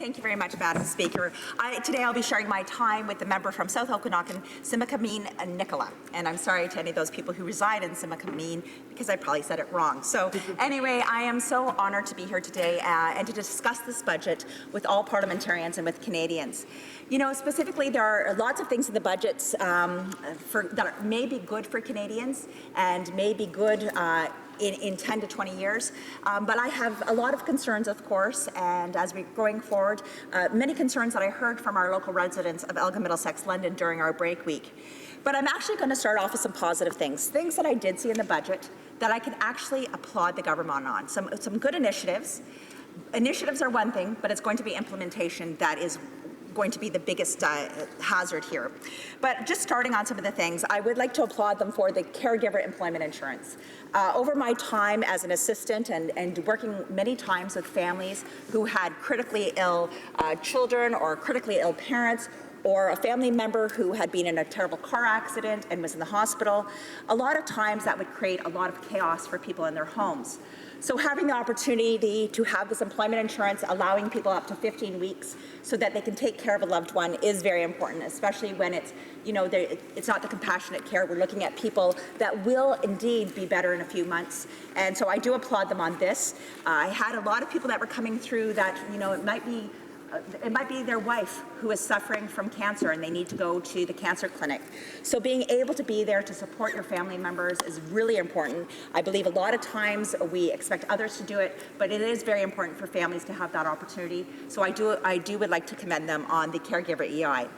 Thank you very much, Madam Speaker. Today I'll be sharing my time with the member from South Okanagan, Simickameen Nicola. And I'm sorry to any of those people who reside in Simickameen because I probably said it wrong. So anyway, I am so honored to be here today and to discuss this budget with all parliamentarians and with Canadians. You know, specifically, there are lots of things in the budgets that may be good for Canadians and may be good in 10 to 20 years. But I have a lot of concerns, of course, and as we're going forward, many concerns that I heard from our local residents of Elgin, Middlesex, London during our break week. But I'm actually going to start off with some positive things that I did see in the budget that I can actually applaud the government on. Some good initiatives. Initiatives are one thing, but it's going to be implementation that is going to be the biggest hazard here. But just starting on some of the things, I would like to applaud them for the caregiver employment insurance. Over my time as an assistant and working many times with families who had critically ill children or critically ill parents, or a family member who had been in a terrible car accident and was in the hospital, a lot of times that would create a lot of chaos for people in their homes. So having the opportunity to have this employment insurance, allowing people up to 15 weeks so that they can take care of a loved one is very important, especially when it's, you know, it's not the compassionate care. We're looking at people that will indeed be better in a few months. And so I do applaud them on this. I had a lot of people that were coming through that, you know, it might be their wife who is suffering from cancer and they need to go to the cancer clinic. So being able to be there to support your family members is really important. I believe a lot of times we expect others to do it, but it is very important for families to have that opportunity. So I would like to commend them on the caregiver EI.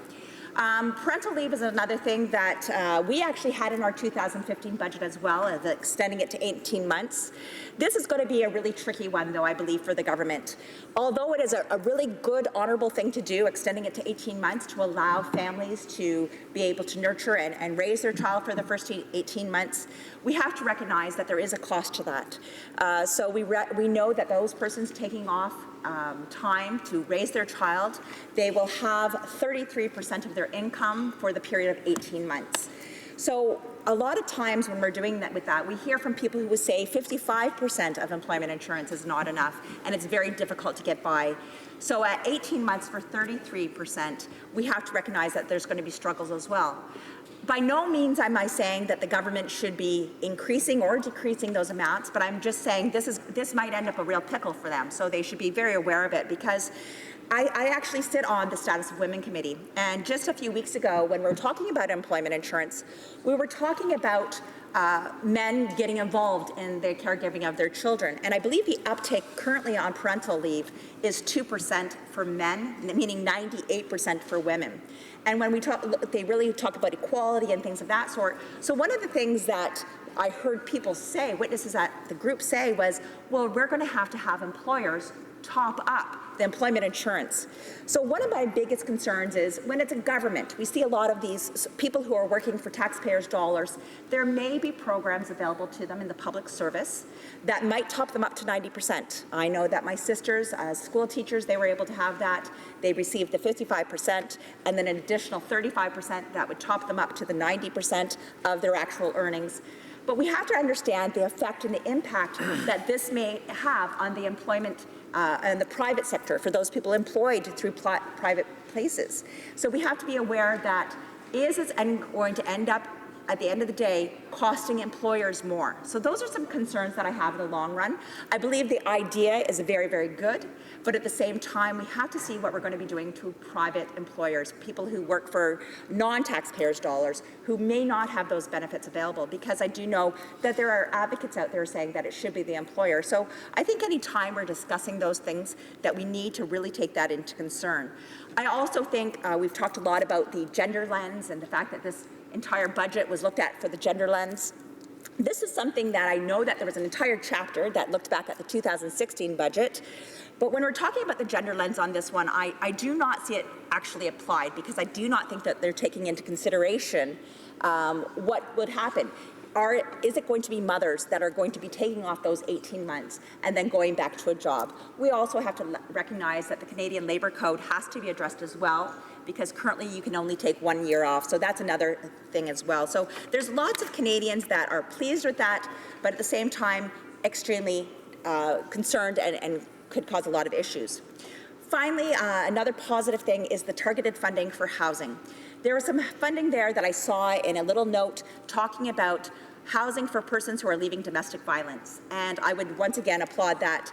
Parental leave is another thing that we actually had in our 2015 budget as well, as extending it to 18 months. This is going to be a really tricky one, though, I believe, for the government. Although it is a really good, honorable thing to do, extending it to 18 months to allow families to be able to nurture and raise their child for the first 18 months, we have to recognize that there is a cost to that. So we know that those persons taking off time to raise their child, they will have 33% of their income for the period of 18 months. So a lot of times when we're doing that we hear from people who would say 55% of employment insurance is not enough and it's very difficult to get by. So at 18 months for 33%, we have to recognize that there's going to be struggles as well. By no means am I saying that the government should be increasing or decreasing those amounts, but I'm just saying this might end up a real pickle for them, so they should be very aware of it, because I actually sit on the Status of Women Committee, and just a few weeks ago when we were talking about employment insurance, we were talking about men getting involved in the caregiving of their children. And I believe the uptake currently on parental leave is 2% for men, meaning 98% for women. And when we talk, they really talk about equality and things of that sort. So one of the things that I heard people say, witnesses at the group say, was, well, we're going to have employers top up the employment insurance. So one of my biggest concerns is when it's a government, we see a lot of these people who are working for taxpayers' dollars, there may be programs available to them in the public service that might top them up to 90%. I know that my sisters, as school teachers, they were able to have that. They received the 55% and then an additional 35% that would top them up to the 90% of their actual earnings. But we have to understand the effect and the impact that this may have on the employment and the private sector for those people employed through private places. So we have to be aware that is it going to end up at the end of the day costing employers more? So those are some concerns that I have in the long run. I believe the idea is very, very good, but at the same time we have to see what we're going to be doing to private employers, people who work for non-taxpayers' dollars who may not have those benefits available, because I do know that there are advocates out there saying that it should be the employer. So I think any time we're discussing those things that we need to really take that into concern. I also think we've talked a lot about the gender lens and the fact that this entire budget was looked at for the gender lens. This is something that I know that there was an entire chapter that looked back at the 2016 budget, but when we're talking about the gender lens on this one, I do not see it actually applied, because I do not think that they're taking into consideration what would happen. Is it going to be mothers that are going to be taking off those 18 months and then going back to a job? We also have to recognize that the Canadian Labour Code has to be addressed as well, because currently you can only take 1 year off. So that's another thing as well. So there's lots of Canadians that are pleased with that, but at the same time, extremely concerned and could cause a lot of issues. Finally, another positive thing is the targeted funding for housing. There was some funding there that I saw in a little note talking about housing for persons who are leaving domestic violence. And I would once again applaud that.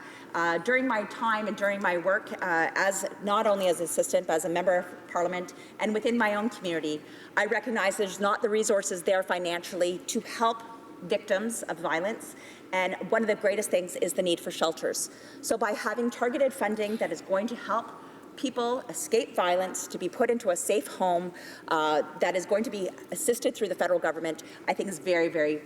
During my time and during my work as not only as an assistant, but as a member of parliament and within my own community, I recognize there's not the resources there financially to help victims of violence. And one of the greatest things is the need for shelters. So by having targeted funding that is going to help people escape violence, to be put into a safe home that is going to be assisted through the federal government, I think is very, very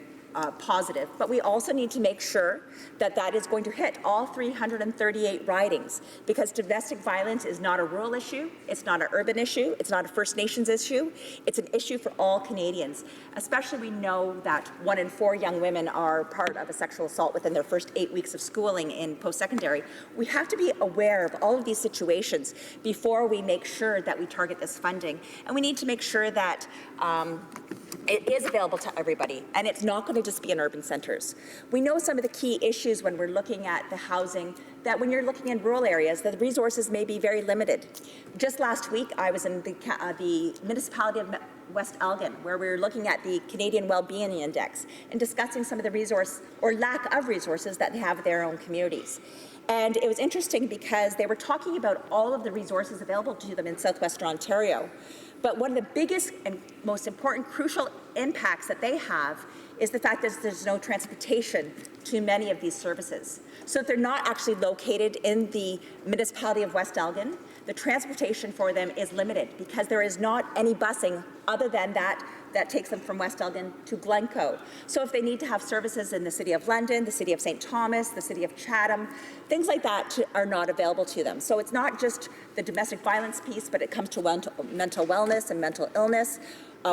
positive. But we also need to make sure that that is going to hit all 338 ridings, because domestic violence is not a rural issue, it's not an urban issue, it's not a First Nations issue, it's an issue for all Canadians. Especially we know that 1 in 4 young women are part of a sexual assault within their first 8 weeks of schooling in post-secondary. We have to be aware of all of these situations before we make sure that we target this funding. And we need to make sure that it is available to everybody, and it's not going to just be in urban centres. We know some of the key issues when we're looking at the housing, that when you're looking in rural areas, the resources may be very limited. Just last week, I was in the municipality of West Elgin, where we were looking at the Canadian Wellbeing Index and discussing some of the resource or lack of resources that they have in their own communities. And it was interesting because they were talking about all of the resources available to them in southwestern Ontario. But one of the biggest and most important crucial impacts that they have is the fact that there's no transportation to many of these services. So if they're not actually located in the municipality of West Elgin, the transportation for them is limited because there is not any busing other than that takes them from West Elgin to Glencoe. So if they need to have services in the City of London, the City of St. Thomas, the City of Chatham, things like that are not available to them. So it's not just the domestic violence piece, but it comes to mental wellness and mental illness.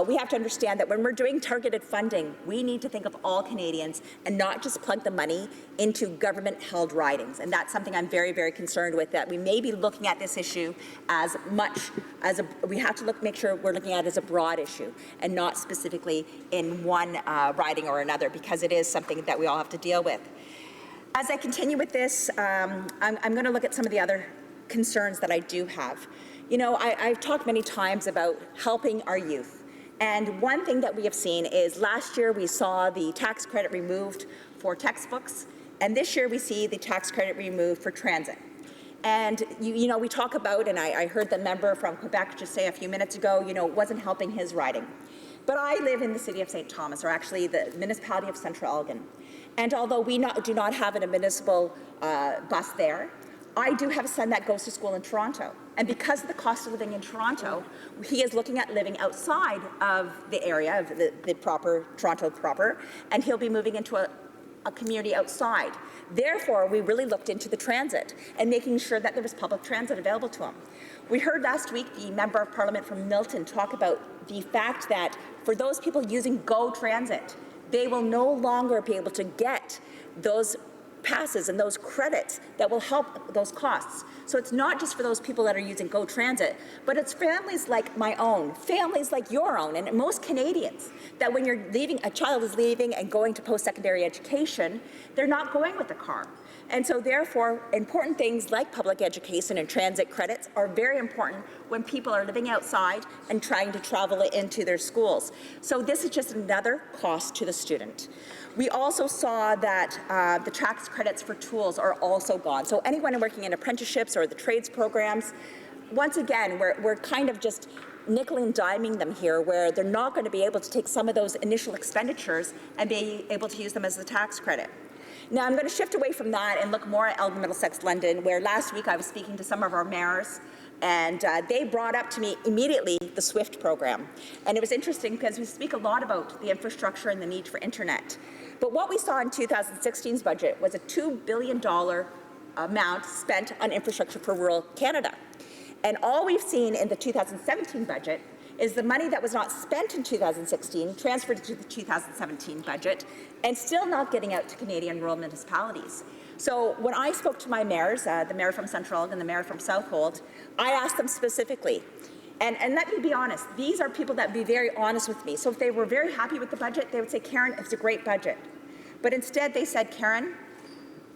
We have to understand that when we're doing targeted funding, we need to think of all Canadians and not just plug the money into government-held ridings. And that's something I'm very, very concerned with, that we may be looking at this issue as much as we have to make sure we're looking at it as a broad issue and not specifically in one riding or another, because it is something that we all have to deal with. As I continue with this, I'm going to look at some of the other concerns that I do have. You know, I've talked many times about helping our youth. And one thing that we have seen is last year we saw the tax credit removed for textbooks, and this year we see the tax credit removed for transit. And you know, we talk about, and I heard the member from Quebec just say a few minutes ago, you know, it wasn't helping his riding. But I live in the City of St. Thomas, or actually the municipality of Central Elgin. And although we do not have a municipal bus there, I do have a son that goes to school in Toronto. And because of the cost of living in Toronto, he is looking at living outside of the area, of the proper, Toronto proper, and he'll be moving into a community outside. Therefore, we really looked into the transit and making sure that there was public transit available to him. We heard last week the Member of Parliament from Milton talk about the fact that for those people using GO Transit, they will no longer be able to get those passes and those credits that will help those costs. So it's not just for those people that are using GO Transit, but it's families like my own, families like your own, and most Canadians, that when you're leaving, a child is leaving and going to post-secondary education, they're not going with a car. And so therefore, important things like public education and transit credits are very important when people are living outside and trying to travel into their schools. So this is just another cost to the student. We also saw that the tax credits for tools are also gone. So anyone working in apprenticeships or the trades programs, once again, we're kind of just nickel and diming them here, where they're not going to be able to take some of those initial expenditures and be able to use them as the tax credit. Now I'm going to shift away from that and look more at Elgin, Middlesex, London, where last week I was speaking to some of our mayors, and they brought up to me immediately the SWIFT program. And it was interesting because we speak a lot about the infrastructure and the need for internet. But what we saw in 2016's budget was a $2 billion amount spent on infrastructure for rural Canada. And all we've seen in the 2017 budget is the money that was not spent in 2016 transferred to the 2017 budget and still not getting out to Canadian rural municipalities. So when I spoke to my mayors, the mayor from Central Elgin and the mayor from Southold, I asked them specifically, and let me be honest, these are people that would be very honest with me. So if they were very happy with the budget, they would say, Karen, it's a great budget. But instead they said, Karen,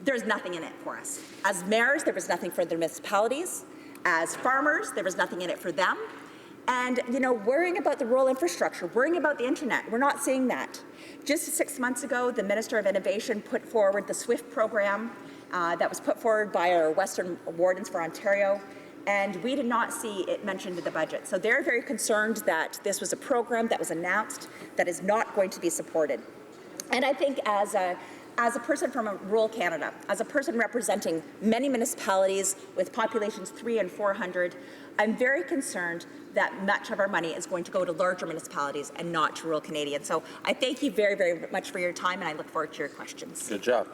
there's nothing in it for us. As mayors, there was nothing for the municipalities. As farmers, there was nothing in it for them. And, you know, worrying about the rural infrastructure, worrying about the internet, we're not seeing that. Just 6 months ago, the Minister of Innovation put forward the SWIFT program that was put forward by our Western Wardens for Ontario, and we did not see it mentioned in the budget. So they're very concerned that this was a program that was announced that is not going to be supported. And I think as a person from rural Canada, as a person representing many municipalities with populations 300 and 400, I'm very concerned that much of our money is going to go to larger municipalities and not to rural Canadians. So I thank you very, very much for your time, and I look forward to your questions. Good job.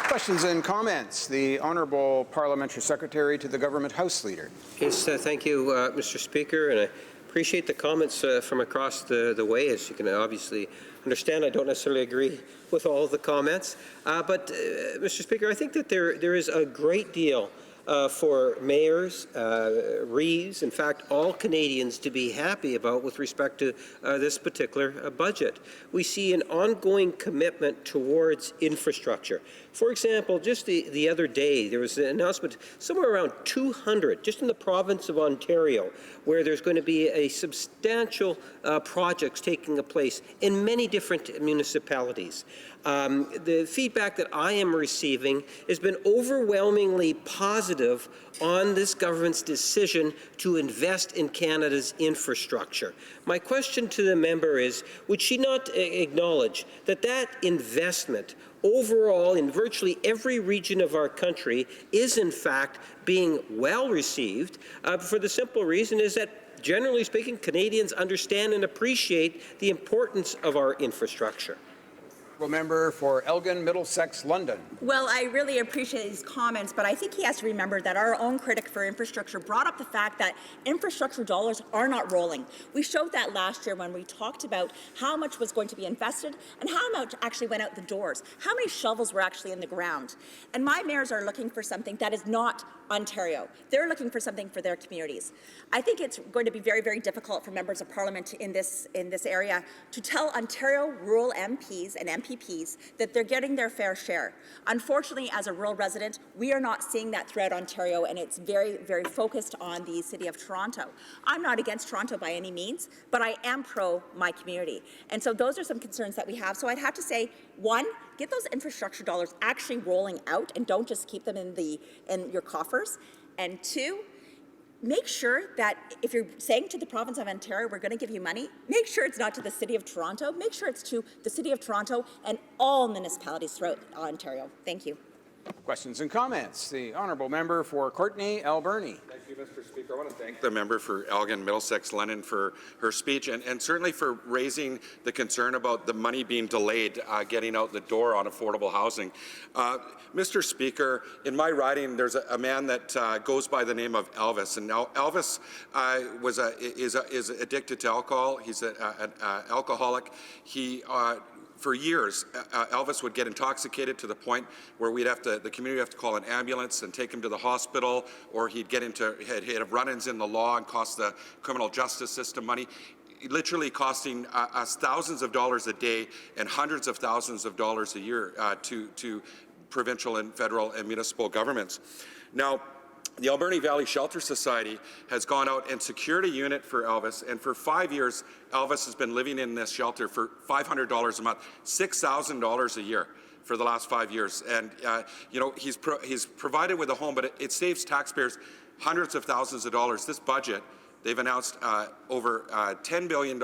Questions and comments. The Honourable Parliamentary Secretary to the Government House Leader. Yes, thank you, Mr. Speaker, and I appreciate the comments from across the way. As you can obviously understand, I don't necessarily agree with all of the comments, but Mr. Speaker, I think that there is a great deal for mayors, Reeves, in fact, all Canadians to be happy about with respect to this particular budget. We see an ongoing commitment towards infrastructure. For example, just the other day, there was an announcement somewhere around 200, just in the province of Ontario, where there's going to be a substantial projects taking place in many different municipalities. The feedback that I am receiving has been overwhelmingly positive on this government's decision to invest in Canada's infrastructure. My question to the member is, would she not acknowledge that that investment overall in virtually every region of our country is in fact being well received for the simple reason is that generally speaking, Canadians understand and appreciate the importance of our infrastructure? Member for Elgin, Middlesex, London. Well, I really appreciate his comments, but I think he has to remember that our own critic for infrastructure brought up the fact that infrastructure dollars are not rolling. We showed that last year when we talked about how much was going to be invested and how much actually went out the doors, how many shovels were actually in the ground. And my mayors are looking for something that is not Ontario. They're looking for something for their communities. I think it's going to be very, very difficult for members of parliament in this area to tell Ontario rural MPs and MPPs that they're getting their fair share. Unfortunately, as a rural resident, we are not seeing that throughout Ontario, and it's very, very focused on the City of Toronto. I'm not against Toronto by any means, but I am pro my community. And so those are some concerns that we have. So I'd have to say, one, get those infrastructure dollars actually rolling out and don't just keep them in your coffers. And two, make sure that if you're saying to the province of Ontario, we're going to give you money, make sure it's not to the City of Toronto. Make sure it's to the City of Toronto and all municipalities throughout Ontario. Thank you. Questions and comments. The Honourable Member for Courtenay, Alberni. Thank you, Mr. Speaker. I want to thank the member for Elgin, Middlesex, London for her speech and certainly for raising the concern about the money being delayed getting out the door on affordable housing. Mr. Speaker, in my riding, there's a man that goes by the name of Elvis, and now Elvis is addicted to alcohol. He's an alcoholic. He for years, Elvis would get intoxicated to the point where the community would have to call an ambulance and take him to the hospital, or he'd have run-ins in the law and cost the criminal justice system money, literally costing us thousands of dollars a day and hundreds of thousands of dollars a year to provincial and federal and municipal governments. Now, the Alberni Valley Shelter Society has gone out and secured a unit for Elvis, and for 5 years, Elvis has been living in this shelter for $500 a month, $6,000 a year for the last 5 years. And you know, he's provided with a home, but it saves taxpayers hundreds of thousands of dollars. This budget, they've announced over $10 billion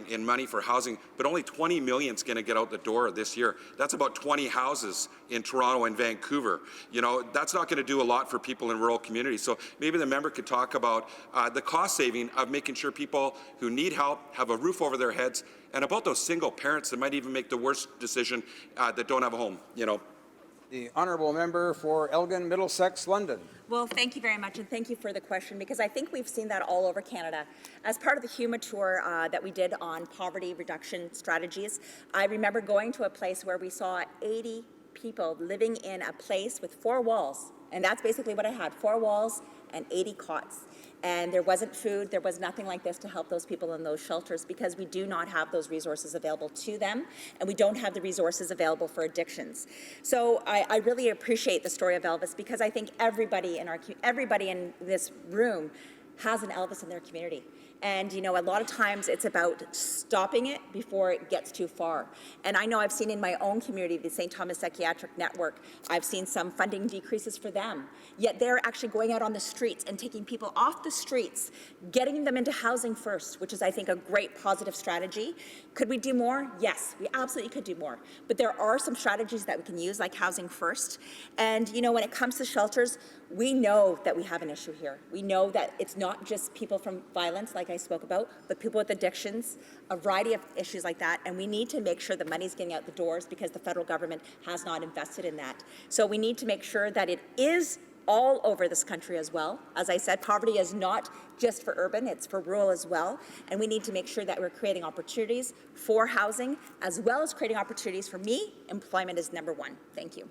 in money for housing, but only $20 million is going to get out the door this year. That's about 20 houses in Toronto and Vancouver. You know, that's not going to do a lot for people in rural communities. So maybe the member could talk about the cost saving of making sure people who need help have a roof over their heads, and about those single parents that might even make the worst decision that don't have a home, you know. The Honourable Member for Elgin, Middlesex, London. Well, thank you very much, and thank you for the question, because I think we've seen that all over Canada. As part of the HUMA tour that we did on poverty reduction strategies, I remember going to a place where we saw 80 people living in a place with 4 walls. And that's basically what I had, 4 walls and 80 cots. And there wasn't food, there was nothing like this to help those people in those shelters because we do not have those resources available to them, and we don't have the resources available for addictions. So I really appreciate the story of Elvis because I think everybody in this room has an Elvis in their community. And, you know, a lot of times it's about stopping it before it gets too far. And I know I've seen in my own community, the St. Thomas Psychiatric Network, I've seen some funding decreases for them. Yet they're actually going out on the streets and taking people off the streets, getting them into housing first, which is, I think, a great positive strategy. Could we do more? Yes, we absolutely could do more. But there are some strategies that we can use, like housing first. And, you know, when it comes to shelters, we know that we have an issue here. We know that it's not just people from violence, like I spoke about, but people with addictions, a variety of issues like that, and we need to make sure the money's getting out the doors because the federal government has not invested in that. So we need to make sure that it is all over this country as well. As I said, poverty is not just for urban, it's for rural as well, and we need to make sure that we're creating opportunities for housing, as well as creating opportunities for me. Employment is number 1. Thank you.